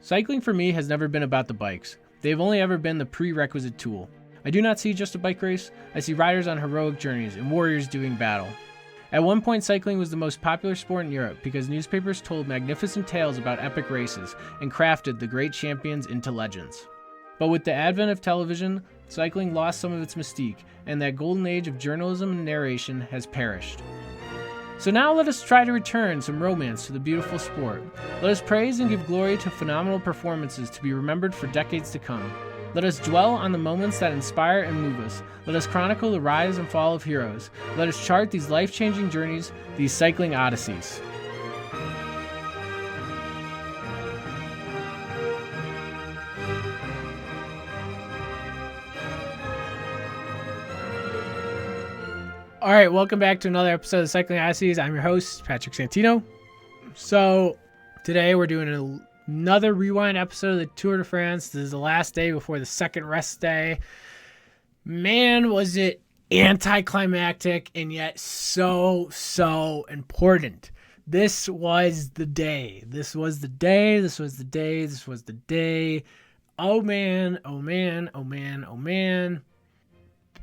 Cycling for me has never been about the bikes. They've only ever been the prerequisite tool. I do not see just a bike race, I see riders on heroic journeys and warriors doing battle. At one point, cycling was the most popular sport in Europe because newspapers told magnificent tales about epic races and crafted the great champions into legends. But with the advent of television, cycling lost some of its mystique, and that golden age of journalism and narration has perished. So now let us try to return some romance to the beautiful sport. Let us praise and give glory to phenomenal performances to be remembered for decades to come. Let us dwell on the moments that inspire and move us. Let us chronicle the rise and fall of heroes. Let us chart these life-changing journeys, these cycling odysseys. All right, welcome back to another episode of Cycling Odysseys. I'm your host, Patrick Santino. So today we're doing another rewind episode of the Tour de France. This is the last day before the second rest day. Man, was it anticlimactic and yet so important. This was the day. This was the day. This was the day. This was the day. Oh man, oh man, oh man, oh man.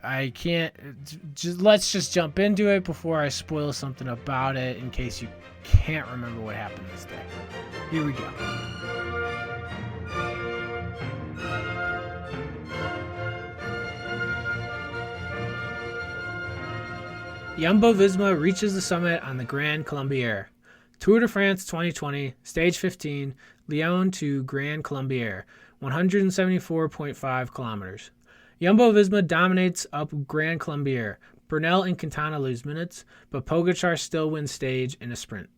I can't, let's just jump into it before I spoil something about it in case you can't remember what happened this day. Here we go. Jumbo-Visma reaches the summit on the Grand Colombière. Tour de France 2020, Stage 15, Lyon to Grand Colombière, 174.5 kilometers. Jumbo-Visma dominates up Grand Colombière. Bernal and Quintana lose minutes, but Pogačar still wins stage in a sprint.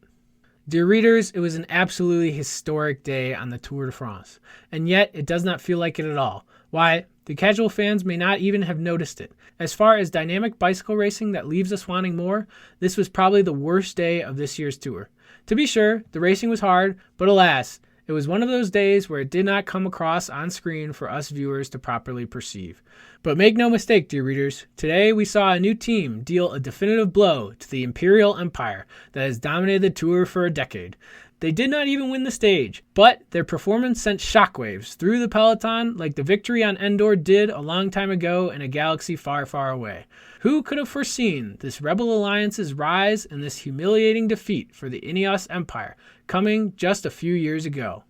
Dear readers, it was an absolutely historic day on the Tour de France, and yet it does not feel like it at all. Why? The casual fans may not even have noticed it. As far as dynamic bicycle racing that leaves us wanting more, this was probably the worst day of this year's tour. To be sure, the racing was hard, but alas, it was one of those days where it did not come across on screen for us viewers to properly perceive. But make no mistake, dear readers, today we saw a new team deal a definitive blow to the Imperial Empire that has dominated the Tour for a decade. They did not even win the stage, but their performance sent shockwaves through the peloton like the victory on Endor did a long time ago in a galaxy far, far away. Who could have foreseen this Rebel Alliance's rise and this humiliating defeat for the Ineos Empire coming just a few years ago?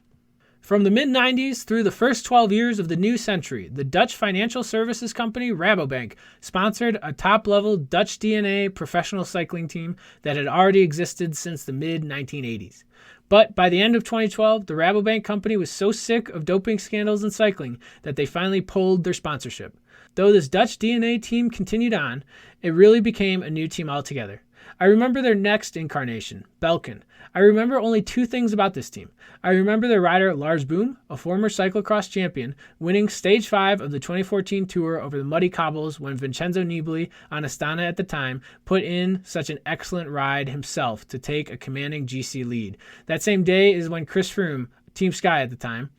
From the mid-90s through the first 12 years of the new century, the Dutch financial services company Rabobank sponsored a top-level Dutch DNA professional cycling team that had already existed since the mid-1980s. But by the end of 2012, the Rabobank company was so sick of doping scandals in cycling that they finally pulled their sponsorship. Though this Dutch DNA team continued on, it really became a new team altogether. I remember their next incarnation, Belkin. I remember only two things about this team. I remember their rider Lars Boom, a former cyclocross champion, winning Stage 5 of the 2014 Tour over the muddy cobbles when Vincenzo Nibali, on Astana at the time, put in such an excellent ride himself to take a commanding GC lead. That same day is when Chris Froome, Team Sky at the time,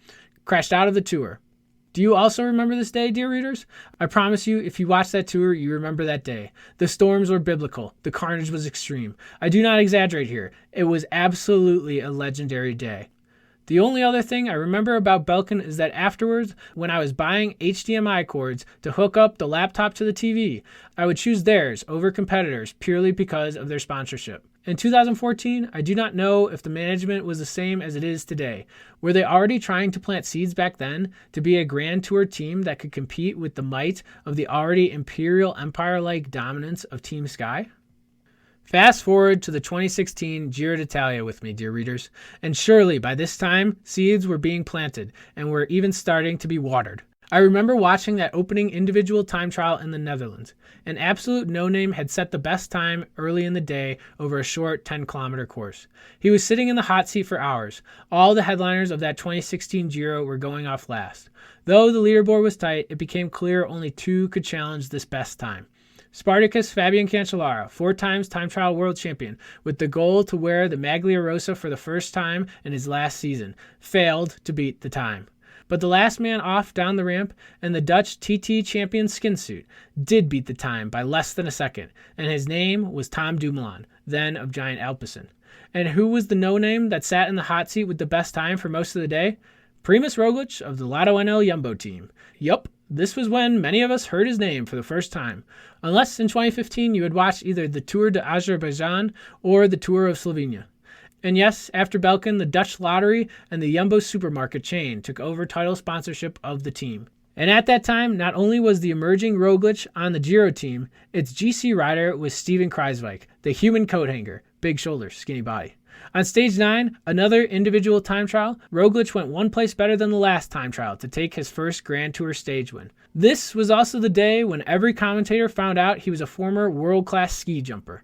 crashed out of the Tour. Do you also remember this day, dear readers? I promise you, if you watch that tour, you remember that day. The storms were biblical. The carnage was extreme. I do not exaggerate here. It was absolutely a legendary day. The only other thing I remember about Belkin is that afterwards, when I was buying HDMI cords to hook up the laptop to the TV, I would choose theirs over competitors purely because of their sponsorship. In 2014, I do not know if the management was the same as it is today. Were they already trying to plant seeds back then to be a Grand Tour team that could compete with the might of the already Imperial Empire-like dominance of Team Sky? Fast forward to the 2016 Giro d'Italia with me, dear readers, and surely by this time, seeds were being planted and were even starting to be watered. I remember watching that opening individual time trial in the Netherlands. An absolute no-name had set the best time early in the day over a short 10-kilometer course. He was sitting in the hot seat for hours. All the headliners of that 2016 Giro were going off last. Though the leaderboard was tight, it became clear only two could challenge this best time. Spartacus Fabian Cancellara, 4 times time trial world champion, with the goal to wear the Maglia Rosa for the first time in his last season, failed to beat the time. But the last man off down the ramp and the Dutch TT champion skin suit did beat the time by less than a second, and his name was Tom Dumoulin, then of Giant Alpecin. And who was the no-name that sat in the hot seat with the best time for most of the day? Primož Roglič of the Lotto NL Jumbo team. Yup, this was when many of us heard his name for the first time, unless in 2015 you had watched either the Tour de Azerbaijan or the Tour of Slovenia. And yes, after Belkin, the Dutch lottery and the Jumbo supermarket chain took over title sponsorship of the team. And at that time, not only was the emerging Roglič on the Giro team, its GC rider was Steven Kruijswijk, the human coat hanger, big shoulders, skinny body. On stage 9, another individual time trial, Roglič went one place better than the last time trial to take his first Grand Tour stage win. This was also the day when every commentator found out he was a former world-class ski jumper.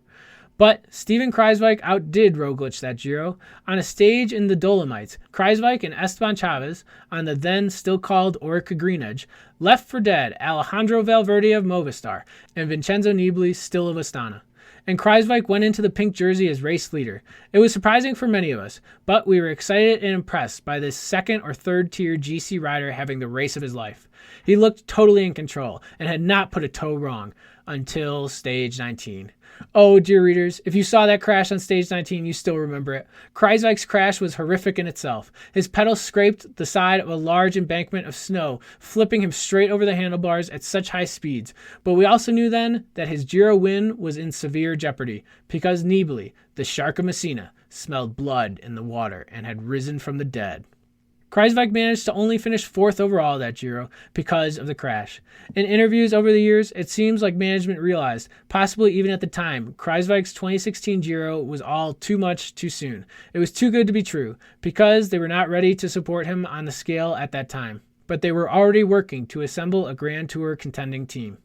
But Steven Kruijswijk outdid Roglič that Giro. On a stage in the Dolomites, Kruijswijk and Esteban Chaves, on the then still called Orica Green Edge, left for dead Alejandro Valverde of Movistar and Vincenzo Nibali still of Astana. And Kruijswijk went into the pink jersey as race leader. It was surprising for many of us, but we were excited and impressed by this second or third tier GC rider having the race of his life. He looked totally in control and had not put a toe wrong until stage 19. Oh, dear readers, if you saw that crash on stage 19, you still remember it. Kruijswijk's crash was horrific in itself. His pedals scraped the side of a large embankment of snow, flipping him straight over the handlebars at such high speeds. But we also knew then that his Giro win was in severe jeopardy, because Nibali, the Shark of Messina, smelled blood in the water and had risen from the dead. Kruijswijk managed to only finish 4th overall that Giro because of the crash. In interviews over the years, it seems like management realized, possibly even at the time, Kruijswijk's 2016 Giro was all too much too soon. It was too good to be true, because they were not ready to support him on the scale at that time. But they were already working to assemble a Grand Tour contending team.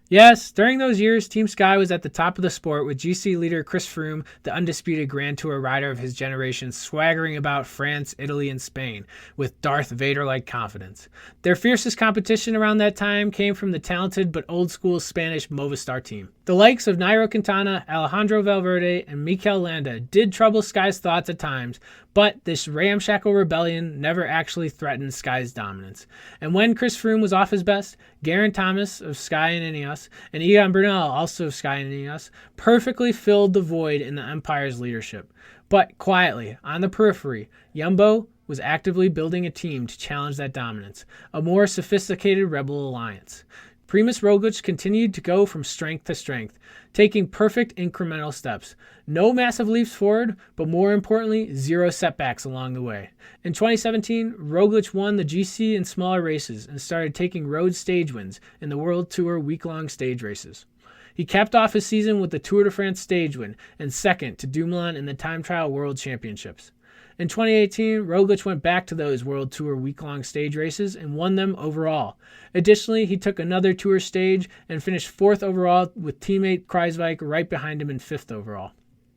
Yes, during those years, Team Sky was at the top of the sport with GC leader Chris Froome, the undisputed Grand Tour rider of his generation, swaggering about France, Italy, and Spain with Darth Vader-like confidence. Their fiercest competition around that time came from the talented but old-school Spanish Movistar team. The likes of Nairo Quintana, Alejandro Valverde, and Mikel Landa did trouble Sky's thoughts at times, but this ramshackle rebellion never actually threatened Sky's dominance. And when Chris Froome was off his best, Geraint Thomas of Sky and Ineos, and Egan Bernal, also of Sky and Ineos, perfectly filled the void in the Empire's leadership. But quietly, on the periphery, Jumbo was actively building a team to challenge that dominance, a more sophisticated rebel alliance. Primož Roglič continued to go from strength to strength, taking perfect incremental steps. No massive leaps forward, but more importantly, zero setbacks along the way. In 2017, Roglič won the GC in smaller races and started taking road stage wins in the World Tour week-long stage races. He capped off his season with the Tour de France stage win and second to Dumoulin in the Time Trial World Championships. In 2018, Roglič went back to those World Tour week-long stage races and won them overall. Additionally, he took another Tour stage and finished 4th overall with teammate Kruijswijk right behind him in 5th overall.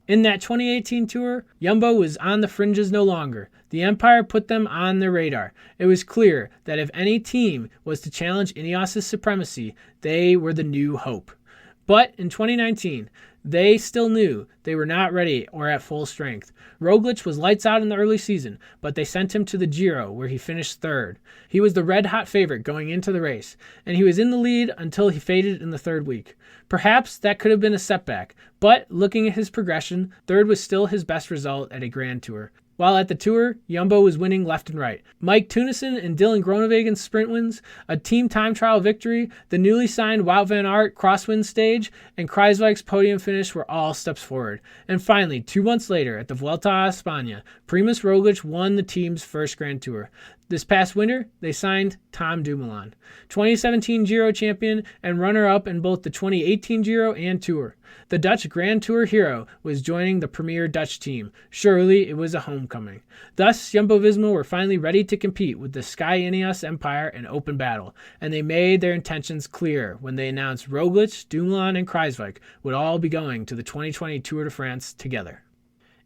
In that 2018 Tour, Jumbo was on the fringes no longer. The Empire put them on their radar. It was clear that if any team was to challenge Ineos' supremacy, they were the new hope. But in 2019, they still knew they were not ready or at full strength. Roglič was lights out in the early season, but they sent him to the Giro, where he finished 3rd. He was the red-hot favorite going into the race, and he was in the lead until he faded in the 3rd week. Perhaps that could have been a setback, but looking at his progression, 3rd was still his best result at a Grand Tour. While at the Tour, Jumbo was winning left and right. Mike Teunissen and Dylan Groenewegen's sprint wins, a team time trial victory, the newly signed Wout van Aert crosswind stage, and Kruijswijk's podium finish were all steps forward. And finally, 2 months later, at the Vuelta a España, Primož Roglič won the team's first Grand Tour. This past winter, they signed Tom Dumoulin, 2017 Giro champion and runner-up in both the 2018 Giro and Tour. The Dutch Grand Tour hero was joining the premier Dutch team. Surely it was a homecoming. Thus, Jumbo-Visma were finally ready to compete with the Sky Ineos Empire in open battle, and they made their intentions clear when they announced Roglič, Dumoulin, and Kruijswijk would all be going to the 2020 Tour de France together.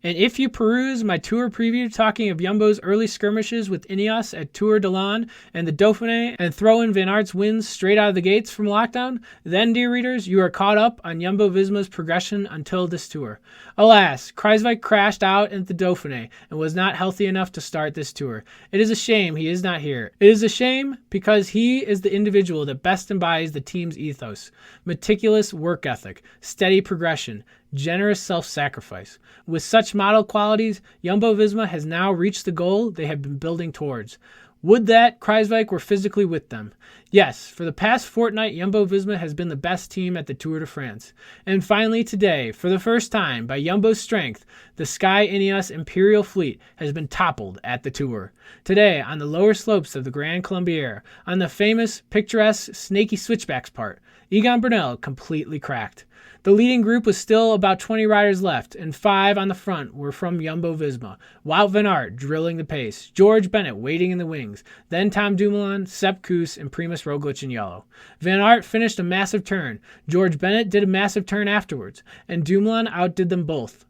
And if you peruse my tour preview talking of Jumbo's early skirmishes with Ineos at Tour de l'Ain and the Dauphiné and throw in Van Aert's wins straight out of the gates from lockdown, then, dear readers, you are caught up on Jumbo-Visma's progression until this tour. Alas, Kruijswijk crashed out at the Dauphiné and was not healthy enough to start this tour. It is a shame he is not here. It is a shame because he is the individual that best embodies the team's ethos. Meticulous work ethic, steady progression, generous self-sacrifice. With such model qualities, Jumbo-Visma has now reached the goal they have been building towards. Would that Kruijswijk were physically with them. Yes, for the past fortnight, Jumbo-Visma has been the best team at the Tour de France. And finally today, for the first time, by Jumbo's strength, the Sky Ineos Imperial Fleet has been toppled at the Tour. Today, on the lower slopes of the Grand Colombier, on the famous, picturesque, snaky switchbacks part, Egan Bernal completely cracked. The leading group was still about 20 riders left, and 5 on the front were from Jumbo-Visma. Wout van Aert drilling the pace, George Bennett waiting in the wings, then Tom Dumoulin, Sepp Kuss, and Primož Roglic in yellow. Van Aert finished a massive turn, George Bennett did a massive turn afterwards, and Dumoulin outdid them both.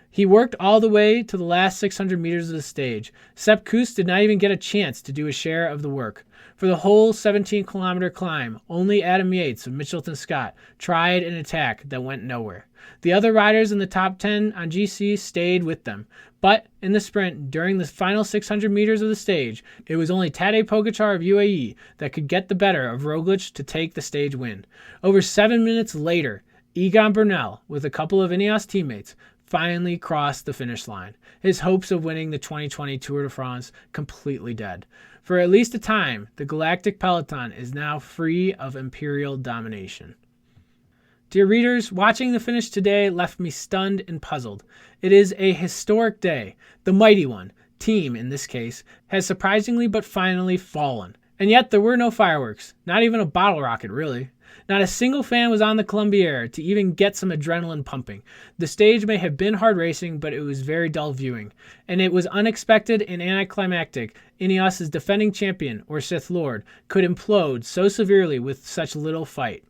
He worked all the way to the last 600 meters of the stage. Sepp Kuss did not even get a chance to do a share of the work. For the whole 17-kilometer climb, only Adam Yates of Mitchelton Scott tried an attack that went nowhere. The other riders in the top 10 on GC stayed with them. But in the sprint, during the final 600 meters of the stage, it was only Tadej Pogačar of UAE that could get the better of Roglic to take the stage win. Over 7 minutes later, Egan Bernal, with a couple of Ineos teammates, finally crossed the finish line. His hopes of winning the 2020 Tour de France completely dead. For at least a time, the Galactic Peloton is now free of imperial domination. Dear readers, watching the finish today left me stunned and puzzled. It is a historic day. The mighty one, team in this case, has surprisingly but finally fallen. And yet there were no fireworks, not even a bottle rocket really. Not a single fan was on the Colombier to even get some adrenaline pumping. The stage may have been hard racing, but it was very dull viewing. And it was unexpected and anticlimactic. Ineos' defending champion, or Sith Lord, could implode so severely with such little fight.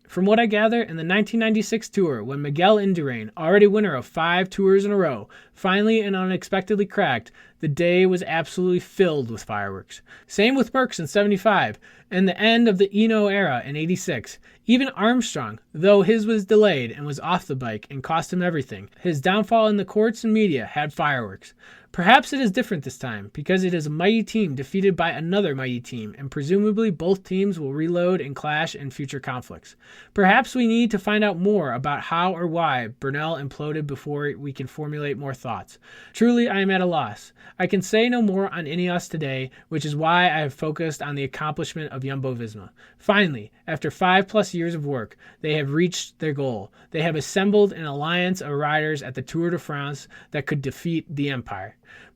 From what I gather, in the 1996 Tour, when Miguel Indurain, already winner of 5 tours in a row, finally and unexpectedly cracked, the day was absolutely filled with fireworks. Same with Merckx in 75, and the end of the Eno era in 86. Even Armstrong, though his was delayed and was off the bike and cost him everything, his downfall in the courts and media had fireworks. Perhaps it is different this time, because it is a mighty team defeated by another mighty team, and presumably both teams will reload and clash in future conflicts. Perhaps we need to find out more about how or why Bernal imploded before we can formulate more thoughts. Truly, I am at a loss. I can say no more on Ineos today, which is why I have focused on the accomplishment of Jumbo-Visma. Finally, after 5+ years of work, they have reached their goal. They have assembled an alliance of riders at the Tour de France that could defeat the Empire.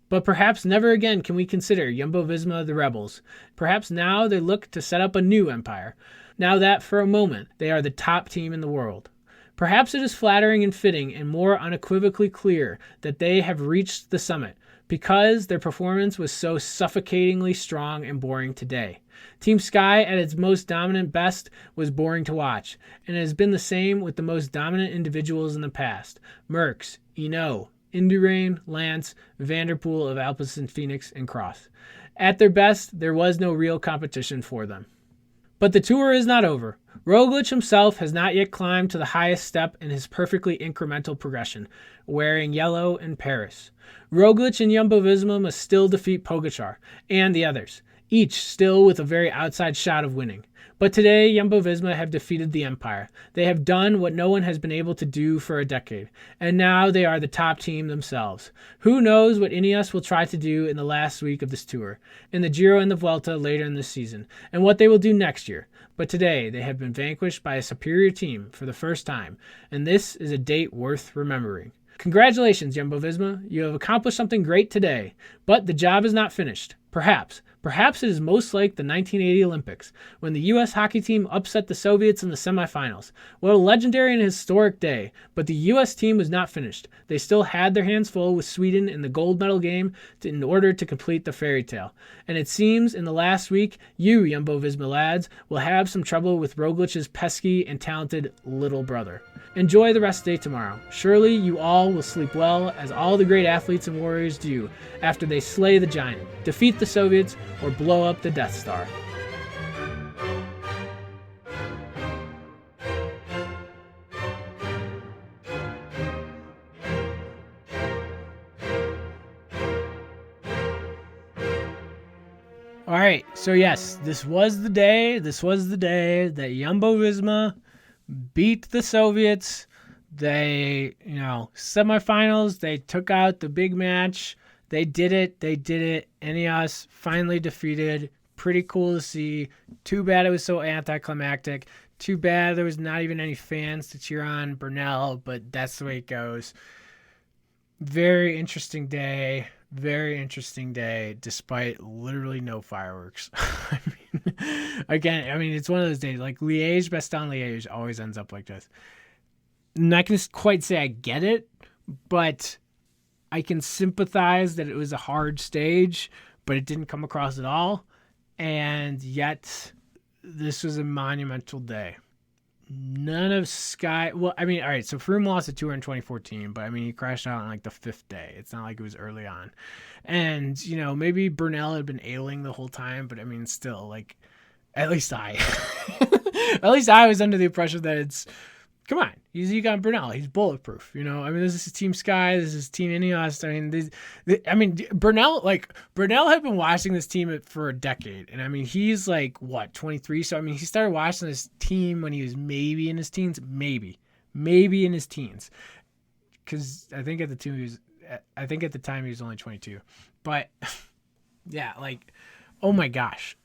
But perhaps never again can we consider Jumbo-Visma the rebels. Perhaps now they look to set up a new empire, now that for a moment they are the top team in the world. Perhaps it is flattering and fitting and more unequivocally clear that they have reached the summit, because their performance was so suffocatingly strong and boring today. Team Sky at its most dominant best was boring to watch, and it has been the same with the most dominant individuals in the past. Merckx, Hinault, Indurain, Lance, Van der Poel of Alpecin Phoenix, and Cross. At their best, there was no real competition for them. But the Tour is not over. Roglic himself has not yet climbed to the highest step in his perfectly incremental progression, wearing yellow in Paris. Roglic and Jumbo-Visma must still defeat Pogačar and the others, each still with a very outside shot of winning. But today, Jumbo-Visma have defeated the Empire. They have done what no one has been able to do for a decade, and now they are the top team themselves. Who knows what Ineos will try to do in the last week of this Tour, in the Giro and the Vuelta later in this season, and what they will do next year. But today, they have been vanquished by a superior team for the first time, and this is a date worth remembering. Congratulations, Jumbo-Visma. You have accomplished something great today, but the job is not finished. Perhaps it is most like the 1980 Olympics, when the U.S. hockey team upset the Soviets in the semifinals. What a legendary and historic day, but the U.S. team was not finished. They still had their hands full with Sweden in the gold medal game in order to complete the fairy tale. And it seems in the last week, you, Jumbo-Visma lads, will have some trouble with Roglic's pesky and talented little brother. Enjoy the rest of the day tomorrow. Surely you all will sleep well, as all the great athletes and warriors do after they slay the giant, defeat the Soviets, or blow up the Death Star. All right, so yes, this was the day that Jumbo-Visma beat the Soviets, They, semifinals, they took out the big match. They did it. Ineos finally defeated. Pretty cool to see. Too bad it was so anticlimactic. Too bad there was not even any fans to cheer on Bernal, but that's the way it goes. Very interesting day. Despite literally no fireworks. It's one of those days. Like Liège, Bastogne-Liège always ends up like this. I'm not going to quite say I get it, but I can sympathize that it was a hard stage, but it didn't come across at all. And yet, this was a monumental day. None of Sky... Well, all right, so Froome lost the Tour in 2014, but, he crashed out on, like, the 5th day. It's not like it was early on. And, maybe Bernal had been ailing the whole time, but, still, like, at least I... at least I was under the impression that it's... Come on, he's Egan Bernal. He's bulletproof. This is Team Sky. This is Team Ineos. Bernal had been watching this team for a decade, and he's like 23. So he started watching this team when he was maybe in his teens, maybe in his teens, because I think at the time he was only 22. But yeah, oh my gosh,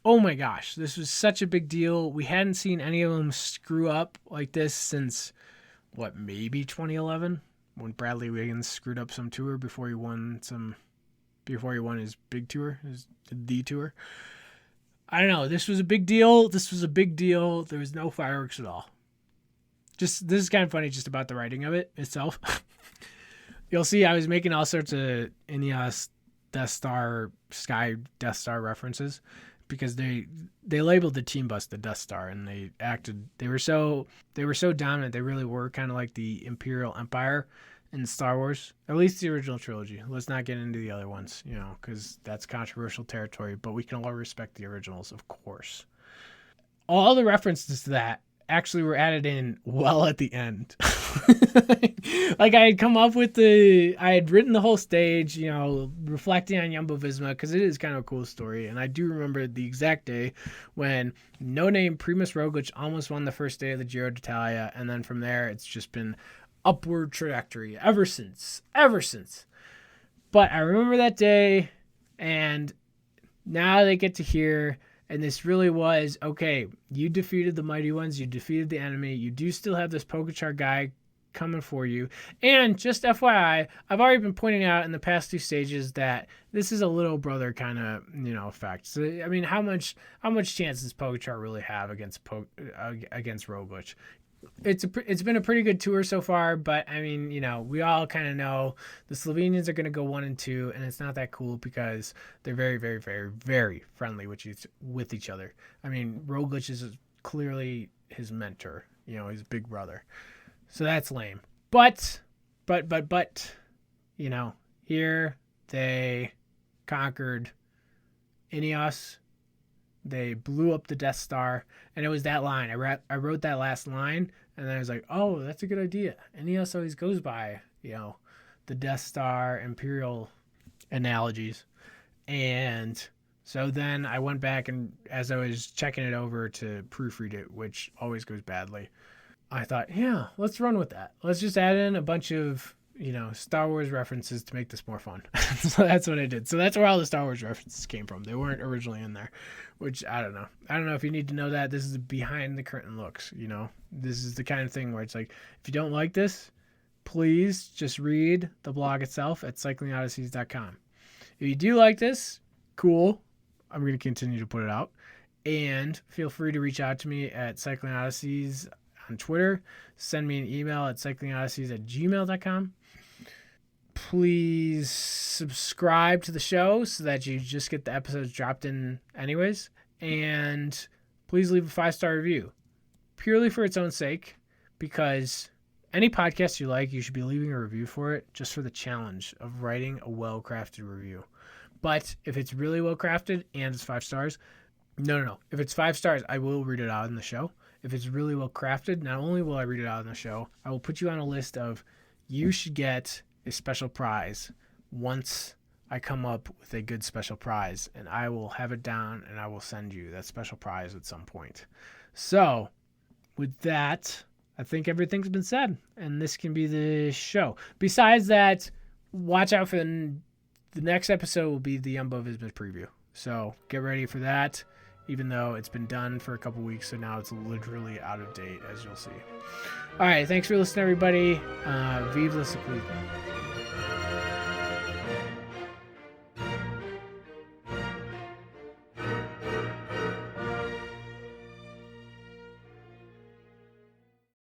this was such a big deal. We hadn't seen any of them screw up like this since, maybe 2011, when Bradley Wiggins screwed up some tour before he won his big tour, the tour. I don't know. This was a big deal. There was no fireworks at all. This is kind of funny just about the writing of it itself. You'll see I was making all sorts of Ineos Death Star, Sky Death Star references, because they labeled the team bus the Death Star, and they were so dominant. They really were kind of like the Imperial Empire in Star Wars, at least the original trilogy. Let's not get into the other ones, because that's controversial territory, but we can all respect the originals, of course. All the references to that actually were added in well at the end. I had written the whole stage, reflecting on Jumbo-Visma, because it is kind of a cool story. And I do remember the exact day when no-name Primož Roglič almost won the first day of the Giro d'Italia. And then from there, it's just been upward trajectory ever since. But I remember that day, and now they get to hear... And this really was, okay, you defeated the mighty ones. You defeated the enemy. You do still have this Pogačar guy coming for you. And just FYI, I've already been pointing out in the past 2 stages that this is a little brother kind of, effect. So, how much chance does Pogačar really have against Roglič? It's been a pretty good tour so far, but we all kind of know the Slovenians are going to go 1 and 2, and it's not that cool because they're very, very, very, very friendly with each other. Roglič is clearly his mentor, his big brother, so that's lame. But here they conquered Ineos. They blew up the Death Star, and it was that line. I wrote that last line, and then I was like, oh, that's a good idea. Ineos always goes by, the Death Star Imperial analogies. And so then I went back, and as I was checking it over to proofread it, which always goes badly, I thought, yeah, let's run with that. Let's just add in a bunch of, Star Wars references to make this more fun. So that's what I did. So that's where all the Star Wars references came from. They weren't originally in there, which I don't know. I don't know if you need to know that. This is behind the curtain looks, This is the kind of thing where it's like, if you don't like this, please just read the blog itself at cyclingodysseys.com. If you do like this, cool. I'm going to continue to put it out. And feel free to reach out to me at Cycling Odysseys on Twitter. Send me an email at cyclingodysseys@gmail.com. Please subscribe to the show so that you just get the episodes dropped in anyways. And please leave a 5-star review, purely for its own sake, because any podcast you like, you should be leaving a review for it, just for the challenge of writing a well-crafted review. But if it's really well-crafted and it's 5 stars, no. If it's 5 stars, I will read it out in the show. If it's really well-crafted, not only will I read it out in the show, I will put you on a list of, you should get a special prize once I come up with a good special prize, and I will have it down and I will send you that special prize at some point. So with that, I think everything's been said, and this can be the show. Besides that, watch out for the next episode will be the Jumbo-Visma preview. So get ready for that, even though it's been done for a couple weeks, so now it's literally out of date, as you'll see. All right, thanks for listening, everybody. Vive le cyclisme.